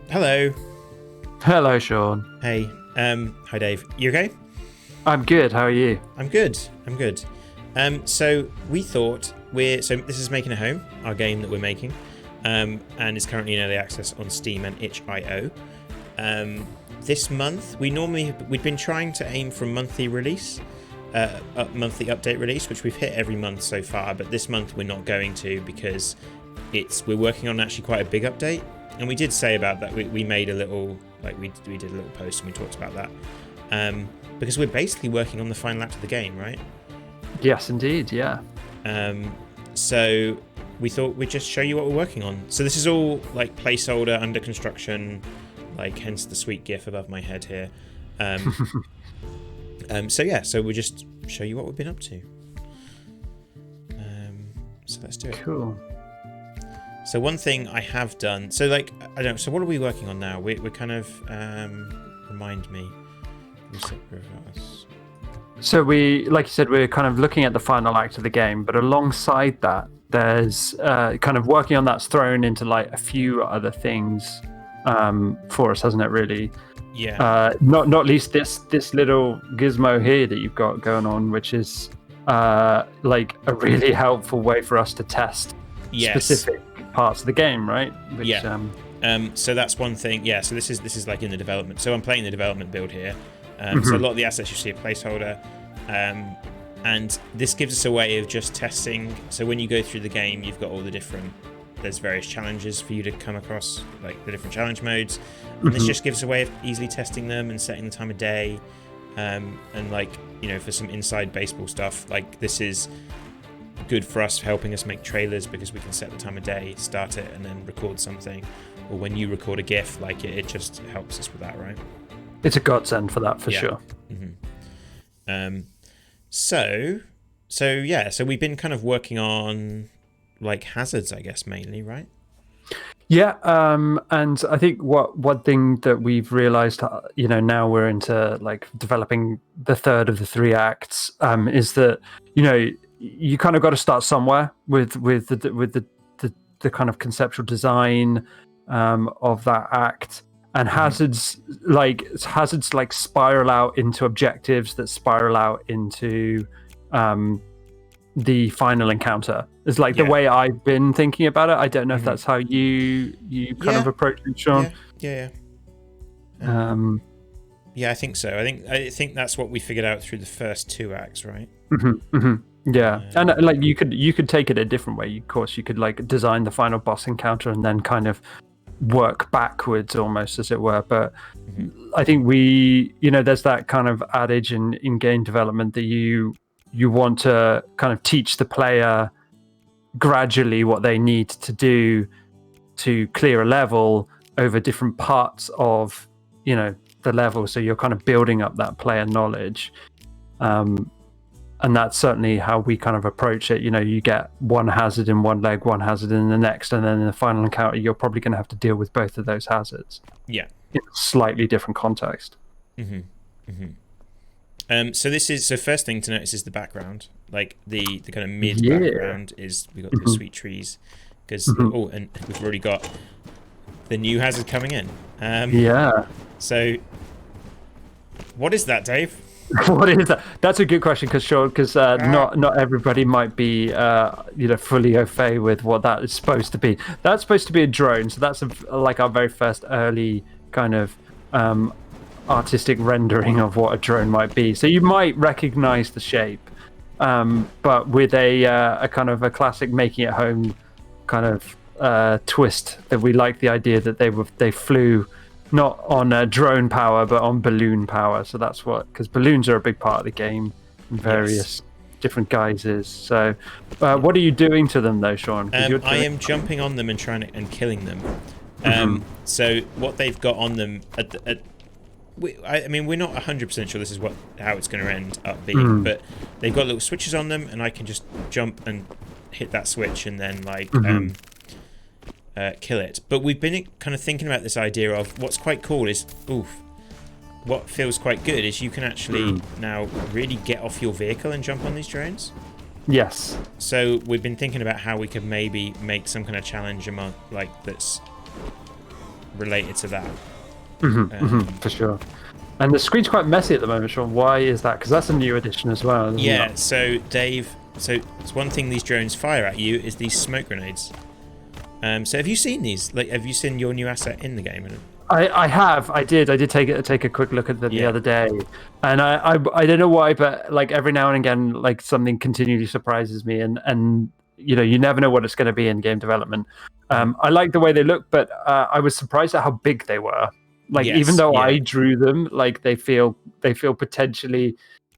Hello. Hello, Sean. Hey. Hi, Dave. You okay? I'm good. How are you? I'm good. So we thought this is Making a Home, our game that we're making, and it's currently in early access on Steam and itch.io. This month, we'd been trying to aim for a monthly release, monthly update release, which we've hit every month so far. But this month we're not going to because we're working on actually quite a big update. And we did say about that. We made a little we did a little post and we talked about that. Because we're basically working on the final act of the game, right? Yes, indeed. Yeah. So we thought we'd just show you what we're working on. So this is all like placeholder under construction, hence the sweet gif above my head here. So we'll just show you what we've been up to. So let's do it. Cool. So one thing I have done, so what are we working on now? We're kind of, remind me. Reverse. So like you said, we're kind of looking at the final act of the game, but alongside that, there's kind of working on that's thrown into a few other things for us, hasn't it? Really. Yeah. Not least this little gizmo here that you've got going on, which is a really helpful way for us to test specific parts of the game, right? So that's one thing. Yeah. So this is in the development. So I'm playing the development build here. So a lot of the assets you see are placeholder, and this gives us a way of just testing. So when you go through the game, you've got all the there's various challenges for you to come across, the different challenge modes, and this just gives us a way of easily testing them and setting the time of day, and for some inside baseball stuff, this is good for us, helping us make trailers because we can set the time of day, start it, and then record something. Or when you record a GIF, it just helps us with that, right? It's a godsend for that, for sure. Mm-hmm. So we've been kind of working on hazards, I guess, mainly, right? Yeah, and I think one thing that we've realized, now we're into developing the third of the three acts, is that you kind of got to start somewhere with the kind of conceptual design of that act. And hazards spiral out into objectives that spiral out into the final encounter. It's the way I've been thinking about it. I don't know if that's how you kind of approach it, Sean. Yeah. I think so. I think that's what we figured out through the first two acts, right? Yeah, and you could take it a different way. Of course, you could design the final boss encounter and then kind of work backwards almost, as it were. But I think there's that kind of adage in game development that you want to kind of teach the player gradually what they need to do to clear a level over different parts of the level, so you're kind of building up that player knowledge, and that's certainly how we kind of approach it. You get one hazard in one leg, one hazard in the next, and then in the final encounter you're probably going to have to deal with both of those hazards in a slightly different context. So first thing to notice is the background, the kind of mid background is we've got the sweet trees, because and we've already got the new hazard coming in. So what is that, Dave? What is that? That's a good question, because not everybody might be fully au fait with what that is supposed to be. That's supposed to be a drone, so that's our very first early kind of artistic rendering of what a drone might be. So you might recognize the shape, but with a kind of a classic making it home kind of twist, that we like the idea that they flew not on drone power but on balloon power. So that's because balloons are a big part of the game in various different guises. So what are you doing to them though, Sean? I am jumping on them and and killing them. So what they've got on them we're not 100% sure this is how it's going to end up being, but they've got little switches on them, and I can just jump and hit that switch and then kill it. But we've been kind of thinking about this idea of what's quite cool is what feels quite good is you can actually now really get off your vehicle and jump on these drones. Yes. So we've been thinking about how we could maybe make some kind of challenge among that's related to that. For sure. And the screen's quite messy at the moment, Sean. Why is that? Because that's a new addition as well. Yeah, so it's one thing these drones fire at you is these smoke grenades. So have you seen these? Like, have you seen your new asset in the game? I have. I did take a quick look at them the other day, and I don't know why, but like every now and again, like something continually surprises me, and you never know what it's going to be in game development. I like the way they look, but I was surprised at how big they were. Like even though I drew them, like they feel potentially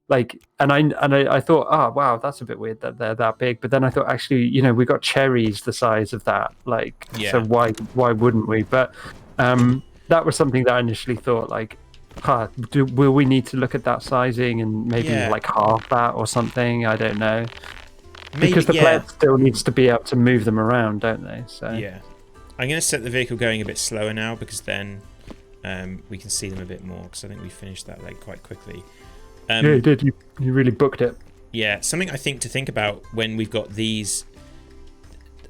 like, and I thought, oh wow, that's a bit weird that they're that big. But then I thought, actually, we got cherries the size of that, like, so why wouldn't we? But that was something that I initially thought, like, will we need to look at that sizing and maybe like half that or something? I don't know. Because the player still needs to be able to move them around, don't they? So yeah, I'm going to set the vehicle going a bit slower now, because then we can see them a bit more, because I think we finished that leg quite quickly. Yeah, you did. You really booked it. Yeah, something I think to think about when we've got these.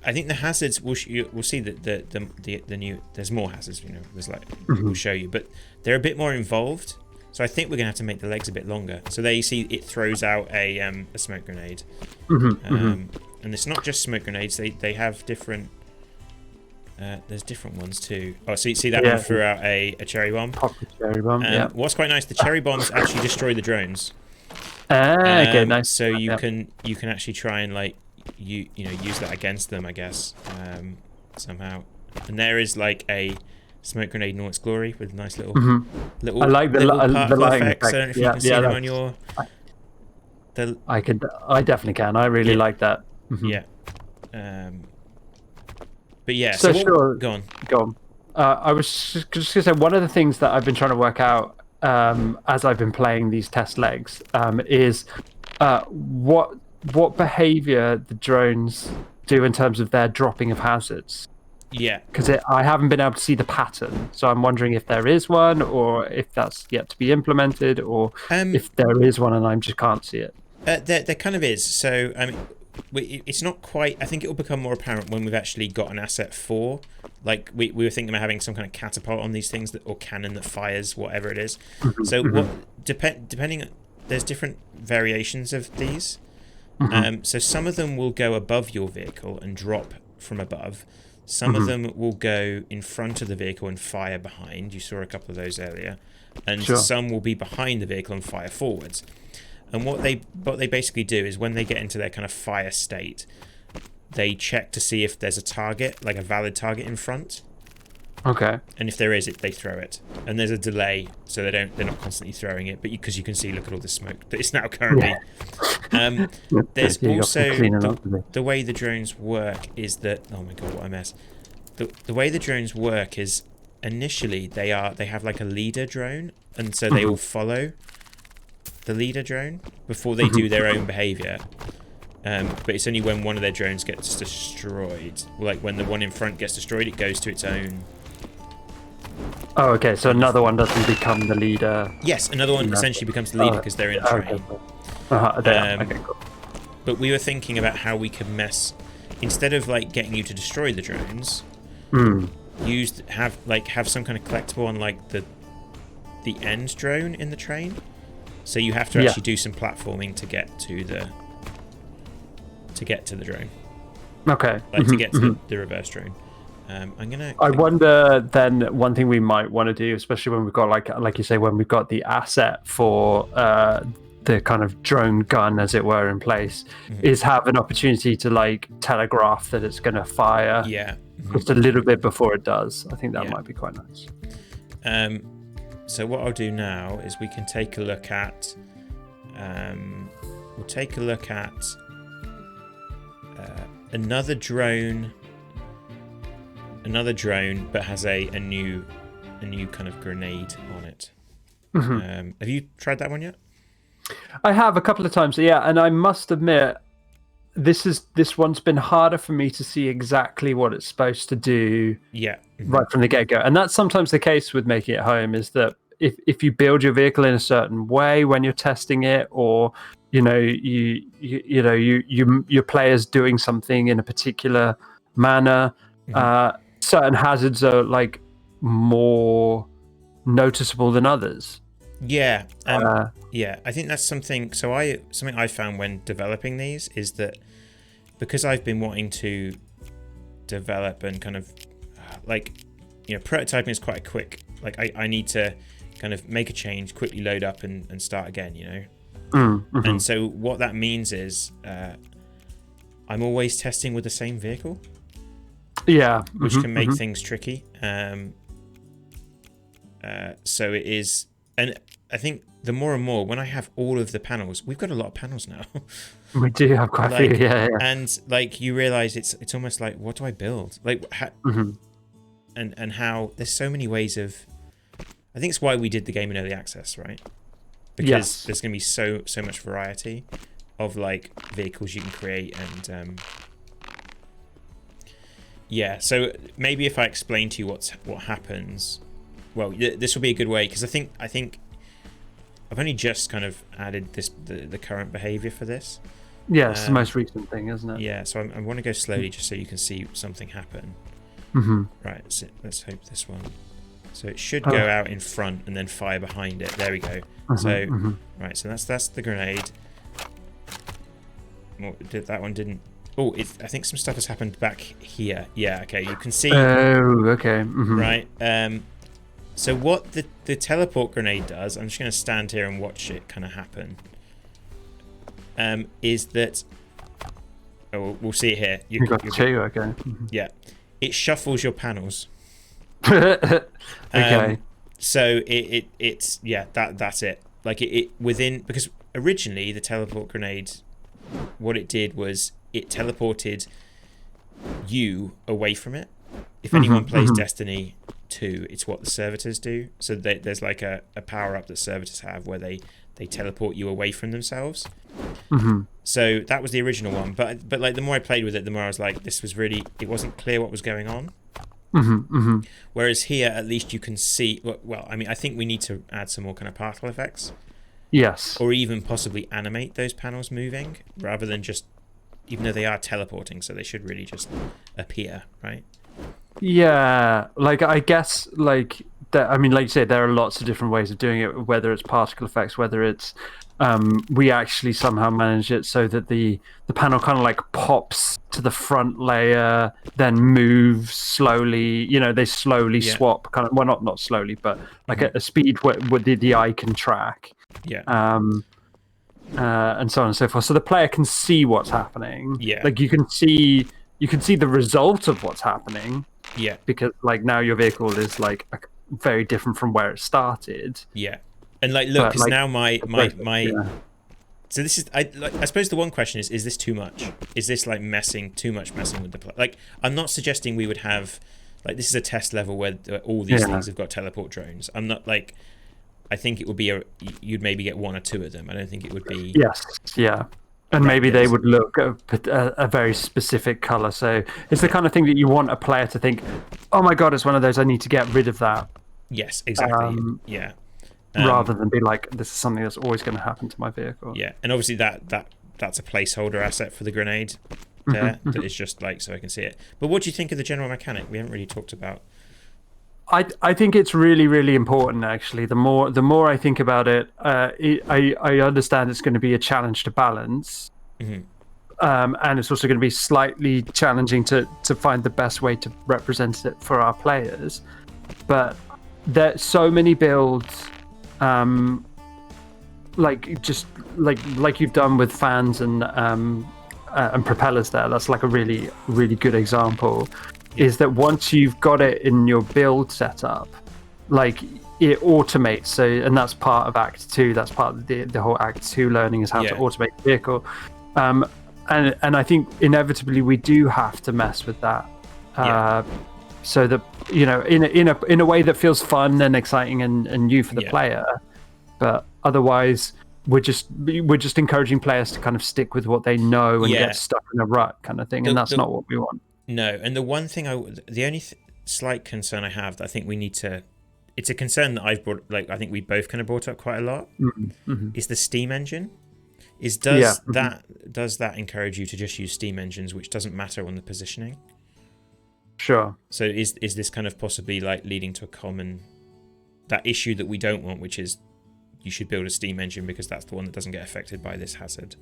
I think the hazards we'll see that the new, there's more hazards. There's like we'll show you, but they're a bit more involved. So I think we're gonna have to make the legs a bit longer. So there you see it throws out a smoke grenade, and it's not just smoke grenades. They have different. There's different ones too. Oh, so you see that one threw out a cherry bomb. Pop the cherry bomb. What's quite nice, the cherry bombs actually destroy the drones. Okay, nice. So you can actually try and like use that against them, I guess, somehow. And there is like a smoke grenade in all its glory with nice little I like the particle lighting effects. I don't know if you can see them on your. I definitely can. I really like that. Yeah. But yeah. So sure. Go on. I was just going to say, one of the things that I've been trying to work out as I've been playing these test legs is what behavior the drones do in terms of their dropping of hazards. Yeah. Because I haven't been able to see the pattern, so I'm wondering if there is one, or if that's yet to be implemented, or if there is one and I just can't see it. There kind of is. So I mean, it's not quite. I think it will become more apparent when we've actually got an asset for. Like we were thinking about having some kind of catapult on these things or cannon that fires whatever it is. So depending, there's different variations of these. So some of them will go above your vehicle and drop from above. Some of them will go in front of the vehicle and fire behind. You saw a couple of those earlier. And some will be behind the vehicle and fire forwards. And what they basically do is when they get into their kind of fire state, they check to see if there's a target, like a valid target in front. Okay. And if there is, they throw it. And there's a delay, so they're not constantly throwing it, but because you can see, look at all the smoke that it's now currently. There's also the way the drones work is that, oh my god, what a mess. The way the drones work is initially they have like a leader drone, and so they all follow the leader drone before they do their own behavior. But it's only when one of their drones gets destroyed, like when the one in front gets destroyed, it goes to its own. Oh, okay. So another one doesn't become the leader. Yes, another one essentially becomes the leader because they're in a train. Okay, cool. But we were thinking about how we could mess, instead of like getting you to destroy the drones, have some kind of collectible on like the end drone in the train. So you have to actually do some platforming to get to the drone. Okay. Like to get to the reverse drone. I wonder then, one thing we might want to do, especially when we've got like you say, when we've got the asset for the kind of drone gun, as it were, in place, is have an opportunity to like telegraph that it's going to fire just a little bit before it does. I think that might be quite nice. So what I'll do now is we can take a look at another drone but has a new kind of grenade on it. Have you tried that one yet? I have a couple of times, and I must admit this one's been harder for me to see exactly what it's supposed to do right from the get-go. And that's sometimes the case with making it home, is that if you build your vehicle in a certain way when you're testing it, or your player's doing something in a particular manner, certain hazards are like more noticeable than others. Yeah, yeah. I think that's something. So something I found when developing these is that because I've been wanting to develop and kind of like, prototyping is quite quick. Like I need to kind of make a change, quickly load up and start again. And so what that means is I'm always testing with the same vehicle. Yeah, which can make things tricky. So it is, and I think the more and more when I have all of the panels, we've got a lot of panels now. We do have quite a few, yeah. And like you realize it's almost like, what do I build? Like, and how there's so many ways of. I think it's why we did the game in early access, right? Because there's going to be so much variety of like vehicles you can create and. Yeah, so maybe if I explain to you what happens, well, this will be a good way because I think I've only just kind of added the current behavior for this. Yeah, it's the most recent thing, isn't it? Yeah, so I want to go slowly just so you can see something happen. Right, let's hope this one. So it should go out in front and then fire behind it. There we go. Right, so that's the grenade. That one didn't. Oh, I think some stuff has happened back here. Yeah, okay, you can see. Oh, okay. Right. So what the teleport grenade does, I'm just going to stand here and watch it kind of happen. Is that? Oh, we'll see it here. You got two, okay. Yeah, it shuffles your panels. Okay. So it's that's it. Like it within, because originally the teleport grenade, what it did was it teleported you away from it. If anyone plays Destiny 2, it's what the servitors do. So there's like a power up that servitors have where they teleport you away from themselves. So that was the original one. But like the more I played with it, the more I was like, this was really, it wasn't clear what was going on. Whereas here, at least you can see. Well, I mean, I think we need to add some more kind of particle effects. Yes. Or even possibly animate those panels moving rather than just, even though they are teleporting, so they should really just appear, right? Yeah, like I guess like that. I mean, like you said, there are lots of different ways of doing it. Whether it's particle effects, whether it's we actually somehow manage it so that the panel kind of like pops to the front layer, then moves slowly. They slowly swap, kind of. Well, not slowly, but like at a speed where the eye can track. Yeah. And so on and so forth. So the player can see what's happening. Yeah. Like you can see the result of what's happening. Yeah. Because like now your vehicle is like very different from where it started. Yeah. And like, look, because now my so this is I suppose the one question is this too much? Is this like too much messing with the play? Like, I'm not suggesting we would have like, this is a test level where all these things have got teleport drones. I'm not like, I think it would be you'd maybe get one or two of them. I don't think it would be. Yes. Yeah. And maybe they would look a very specific color. So it's the kind of thing that you want a player to think, oh my God, it's one of those, I need to get rid of that. Yes, exactly. Yeah. Rather than be like, this is something that's always going to happen to my vehicle. Yeah. And obviously that's a placeholder asset for the grenade there. That is just like, so I can see it. But what do you think of the general mechanic? We haven't really talked about. I think it's really, really important, actually. The more I think about it, I understand it's going to be a challenge to balance. And it's also going to be slightly challenging to find the best way to represent it for our players. But there's so many builds, like you've done with fans and propellers there. That's like a really, really good example. Is that once you've got it in your build setup, like it automates. So, and that's part of Act 2. That's part of the whole Act 2 learning is how to automate the vehicle. And I think inevitably we do have to mess with that, so that in a way that feels fun and exciting and new for the player. But otherwise, we're just encouraging players to kind of stick with what they know and get stuck in a rut kind of thing, and that's not what we want. No, and the one thing the only slight concern I have that I think we need to, it's a concern that I've brought, like I think we both kind of brought up quite a lot, is the steam engine. Does that encourage you to just use steam engines, which doesn't matter on the positioning? Sure. So is this kind of possibly like leading to that issue that we don't want, which is you should build a steam engine because that's the one that doesn't get affected by this hazard.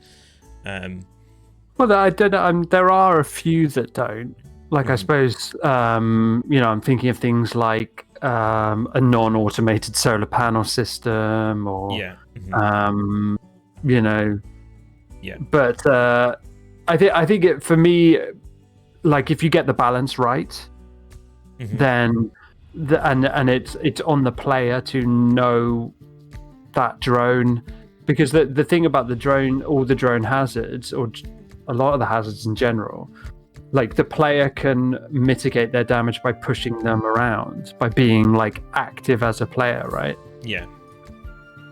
Well, I don't know. There are a few that don't. Like, I suppose, I'm thinking of things like a non-automated solar panel system, or Yeah. Yeah. But I think it, for me, like if you get the balance right, then and it's on the player to know that drone, because the thing about the drone, all the drone hazards, or a lot of the hazards in general, like the player can mitigate their damage by pushing them around, by being like active as a player, right? Yeah.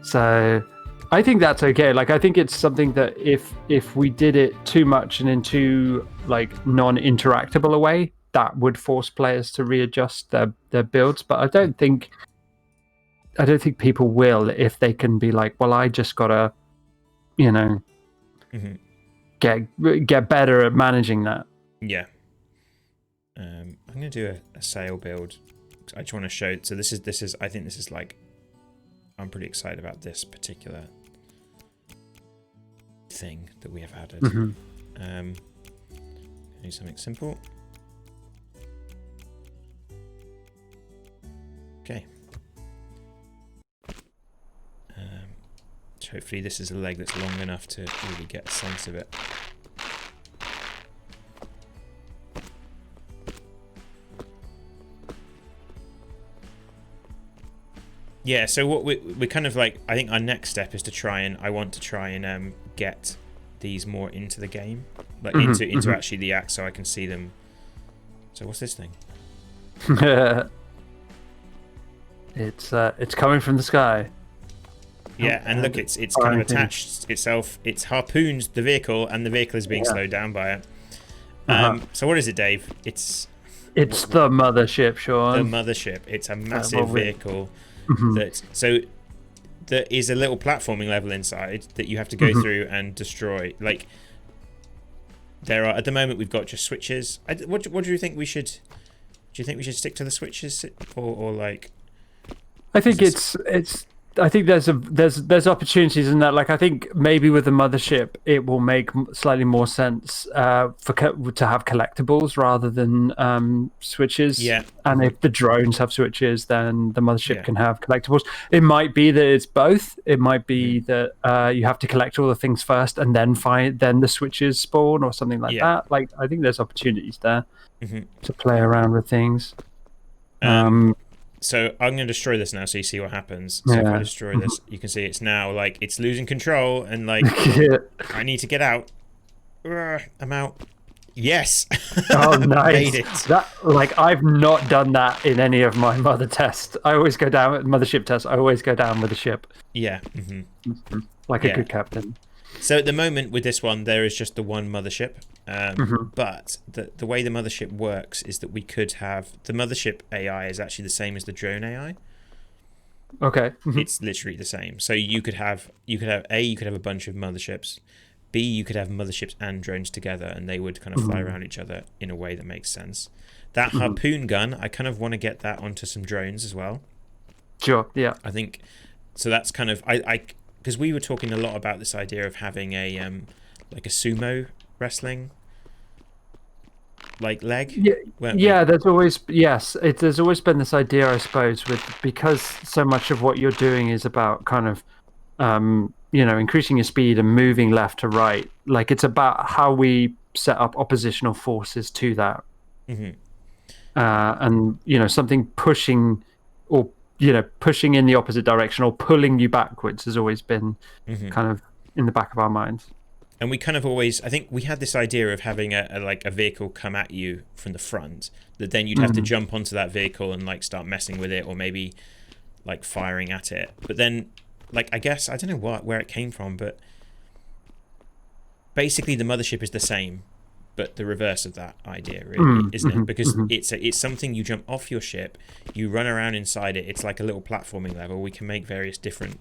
So I think that's okay. Like, I think it's something that if we did it too much and in too like non-interactable a way, that would force players to readjust their builds. But I don't think people will, if they can be like, well, I just gotta, get better at managing that. Yeah. I'm gonna do a sail build. I just want to show. So this is. I think this is like. I'm pretty excited about this particular thing that we have added. Do something simple. Okay. So hopefully this is a leg that's long enough to really get a sense of it. Yeah, so what we kind of like, I think our next step is I want to try and get these more into the game, like into actually the act, so I can see them. So what's this thing? It's coming from the sky. Yeah, and look, it's kind of attached itself. It's harpooned the vehicle, and the vehicle is being slowed down by it. So what is it, Dave? It's the mothership, Sean. The mothership. It's a massive vehicle. There is a little platforming level inside that you have to go through and destroy. Like, there are at the moment we've got just switches. What do you think we should? Do you think we should stick to the switches, or like? I think I think there's opportunities in that. Like, I think maybe with the mothership, it will make slightly more sense to have collectibles rather than switches. Yeah. And if the drones have switches, then the mothership can have collectibles. It might be that it's both. It might be that you have to collect all the things first, and then the switches spawn or something like that. Like, I think there's opportunities there to play around with things. So I'm going to destroy this now, so you see what happens. So if I destroy this, you can see it's now like it's losing control, and like I need to get out. I'm out. Yes. Oh, nice. Made it. That, like, I've not done that in any of my mother tests. I always go down with mothership tests. I always go down with the ship. Yeah. Like a good captain. So at the moment with this one, there is just the one mothership. But the way the mothership works is that we could have the mothership AI is actually the same as the drone AI. Okay. It's literally the same. So you could have a bunch of motherships. B, you could have motherships and drones together, and they would kind of fly around each other in a way that makes sense. That harpoon gun, I kind of want to get that onto some drones as well. Sure. Yeah. I think so. That's kind of because we were talking a lot about this idea of having a like a sumo wrestling like leg. There's always there's always been this idea, I suppose, because so much of what you're doing is about kind of increasing your speed and moving left to right. Like, it's about how we set up oppositional forces to that. And something pushing or pushing in the opposite direction or pulling you backwards has always been kind of in the back of our minds. And we kind of always, I think we had this idea of having a vehicle come at you from the front, that then you'd have to jump onto that vehicle and like start messing with it, or maybe like firing at it. But then, like, I guess, I don't know where it came from, but basically the mothership is the same, but the reverse of that idea, really, isn't it? Because it's something you jump off your ship, you run around inside it. It's like a little platforming level. We can make various different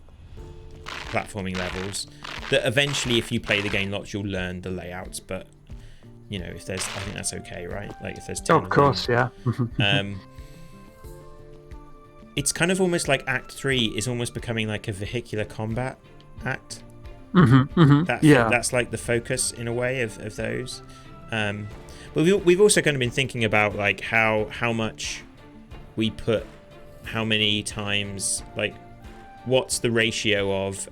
platforming levels that eventually, if you play the game lots, you'll learn the layouts. But you know, if there's, I think that's okay, right? Like if there's 10 Of course, yeah. It's kind of almost like Act 3 is almost becoming like a vehicular combat act. That's like the focus in a way of those. But we've also kind of been thinking about like how much we put, how many times, like what's the ratio of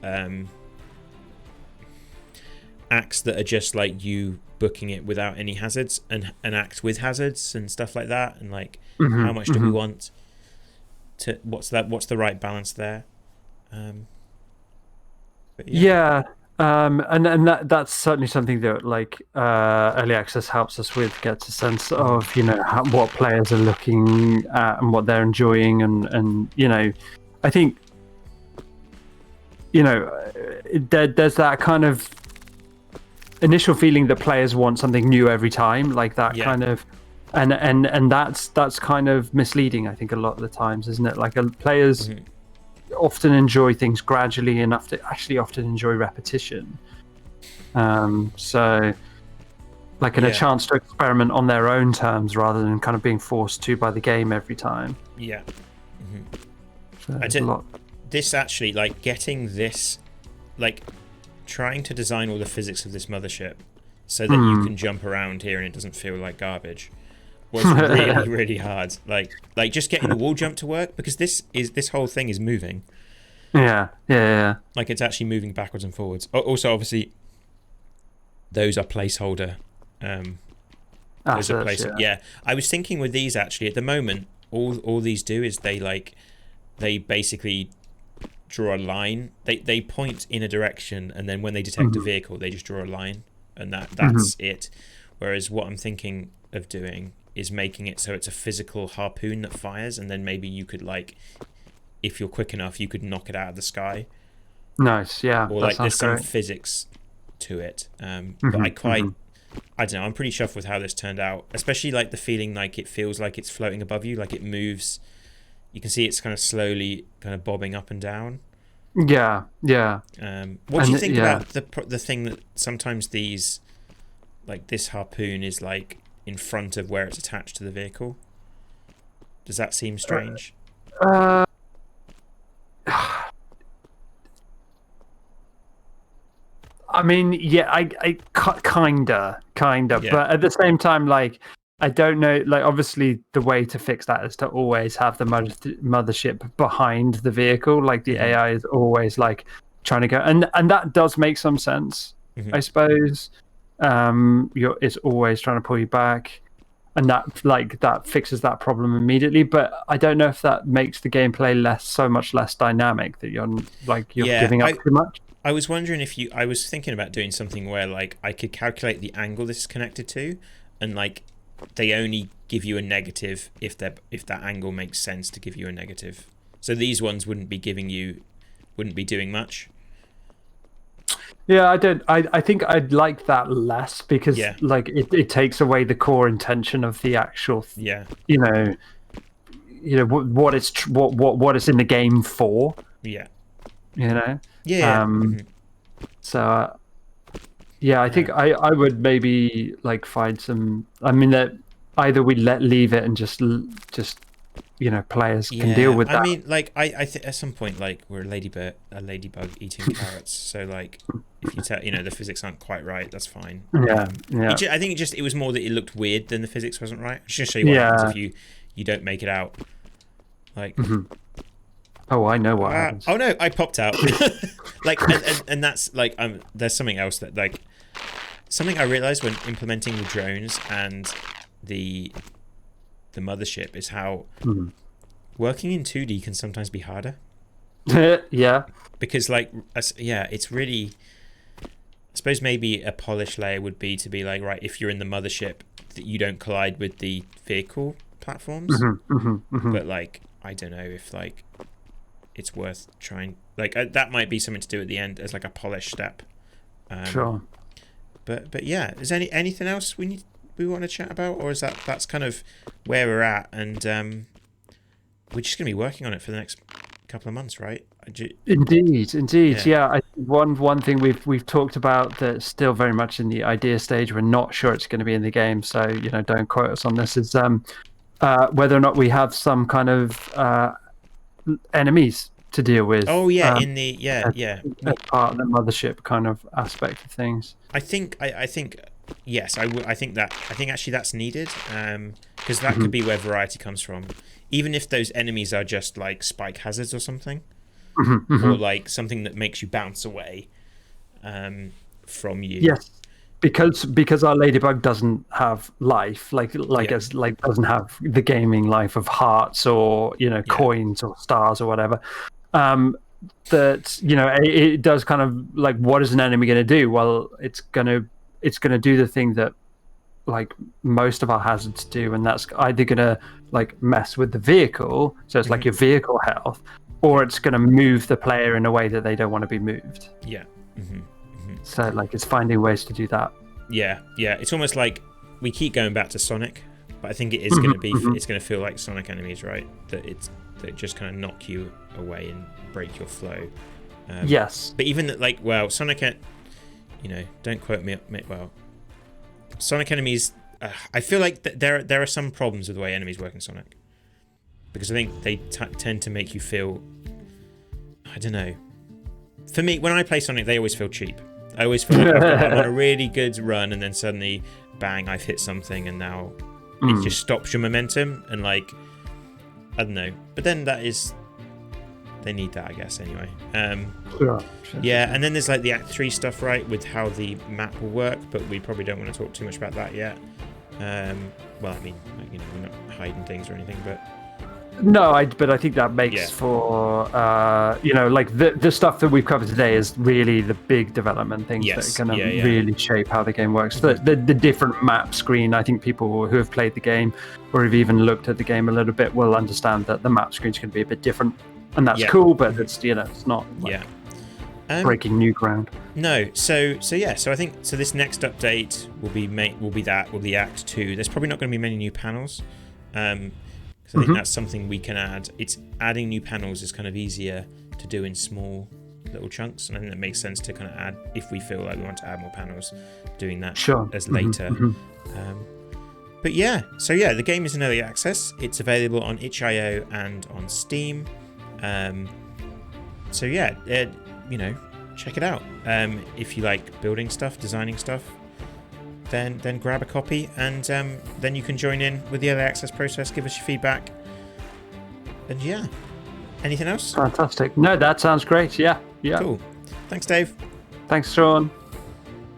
acts that are just like you booking it without any hazards and an act with hazards and stuff like that, and like how much do we want to, what's the right balance there? But yeah. And that's certainly something that like early access helps us with, gets a sense of, you know, what players are looking at and what they're enjoying, and you know, I think, you know, there's that kind of initial feeling that players want something new every time, like that kind of, and that's kind of misleading, I think, a lot of the times, isn't it? Like players often enjoy things gradually enough to actually often enjoy repetition. So like a chance to experiment on their own terms rather than kind of being forced to by the game every time. Yeah. So there's a lot. This actually, like getting this, like trying to design all the physics of this mothership so that you can jump around here and it doesn't feel like garbage was really, really hard. Like just getting the wall jump to work, because this whole thing is moving. Yeah. Like it's actually moving backwards and forwards. Also, obviously, those are placeholder. Yeah. I was thinking with these actually at the moment, all these do is they basically draw a line. They point in a direction, and then when they detect a vehicle, they just draw a line, and that's it. Whereas what I'm thinking of doing is making it so it's a physical harpoon that fires, and then maybe you could, like, if you're quick enough, you could knock it out of the sky. Nice, yeah. Or like there's some physics to it. But I don't know, I'm pretty chuffed with how this turned out, especially like the feeling like it feels like it's floating above you, like it moves. You can see it's kind of slowly kind of bobbing up and down. Yeah. What do you think about the thing that sometimes these, like this harpoon is like in front of where it's attached to the vehicle? Does that seem strange? I mean, yeah, I kinda, Yeah. but at the same time, like, I don't know, like, obviously the way to fix that is to always have the mothership behind the vehicle. Like the AI is always like trying to go, and that does make some sense, I suppose. It's always trying to pull you back, and that fixes that problem immediately. But I don't know if that makes the gameplay so much less dynamic, that you're giving up too much. I was wondering if I was thinking about doing something where like I could calculate the angle this is connected to, and like they only give you a negative if that angle makes sense to give you a negative. So these ones wouldn't be doing much. Yeah, I think I'd like that less, because like it takes away the core intention of the actual you know what it's in the game for. Yeah. You know? Yeah. So I think I would maybe like find some, I mean, that either we leave it and just players can deal with that. I mean, like I think at some point, like we're a ladybug eating carrots, so like if you tell the physics aren't quite right, that's fine. Yeah. I think it was more that it looked weird than the physics wasn't right. I'm just gonna show you what happens if you don't make it out. Like oh, I know what happens. Oh no, I popped out. Like and that's like there's something else that like something I realized when implementing the drones and the mothership is how working in 2D can sometimes be harder. Yeah. Because like it's really, I suppose maybe a polish layer would be to be like, right, if you're in the mothership, that you don't collide with the vehicle platforms. But like I don't know if like it's worth trying, like that might be something to do at the end as like a polish step. Sure. But yeah, is anything else we want to chat about, or is that's kind of where we're at, and we're just going to be working on it for the next couple of months, right? Indeed. Yeah. One thing we've talked about that's still very much in the idea stage. We're not sure it's going to be in the game, so don't quote us on this. Is whether or not we have some kind of enemies to deal with. Oh yeah, in the as part of the mothership kind of aspect of things. I think yes, I think actually that's needed, because that could be where variety comes from. Even if those enemies are just like spike hazards or something, or like something that makes you bounce away from you. Yes, because our ladybug doesn't have life, doesn't have the gaming life of hearts or coins or stars or whatever. That it does kind of like, what is an enemy going to do? Well, it's gonna do the thing that like most of our hazards do, and that's either gonna like mess with the vehicle, so it's like your vehicle health, or it's gonna move the player in a way that they don't want to be moved. So like it's finding ways to do that. Yeah, it's almost like we keep going back to Sonic, but I think it is going to be it's going to feel like Sonic enemies, right? That just kind of knock you away and break your flow. Yes, but even that, like, well, Sonic, don't quote me. Well, Sonic enemies, I feel like there are some problems with the way enemies work in Sonic, because I think they tend to make you feel, I don't know. For me, when I play Sonic, they always feel cheap. I always feel like I'm on a really good run, and then suddenly, bang, I've hit something, and now it just stops your momentum, and like, I don't know. But then they need that, I guess, anyway. Sure. Yeah, and then there's like the Act 3 stuff, right, with how the map will work, but we probably don't want to talk too much about that yet. Well, I mean, we're not hiding things or anything, but... No, but I think that makes for like the stuff that we've covered today is really the big development things that are going to really shape how the game works. The different map screen, I think people who have played the game or have even looked at the game a little bit will understand that the map screen is going to be a bit different, and that's cool. But it's it's not like breaking new ground. No, so I think this next update will be Act 2. There's probably not going to be many new panels. So I think that's something we can add. It's adding new panels is kind of easier to do in small little chunks, and I think that makes sense to kind of add, if we feel like we want to add more panels, doing that as later. But the game is in early access. It's available on itch.io and on Steam. Check it out. If you like building stuff, designing stuff, then grab a copy, and then you can join in with the early access process. Give us your feedback, and anything else? Fantastic. No, that sounds great. Yeah. Cool. Thanks, Dave. Thanks, Sean.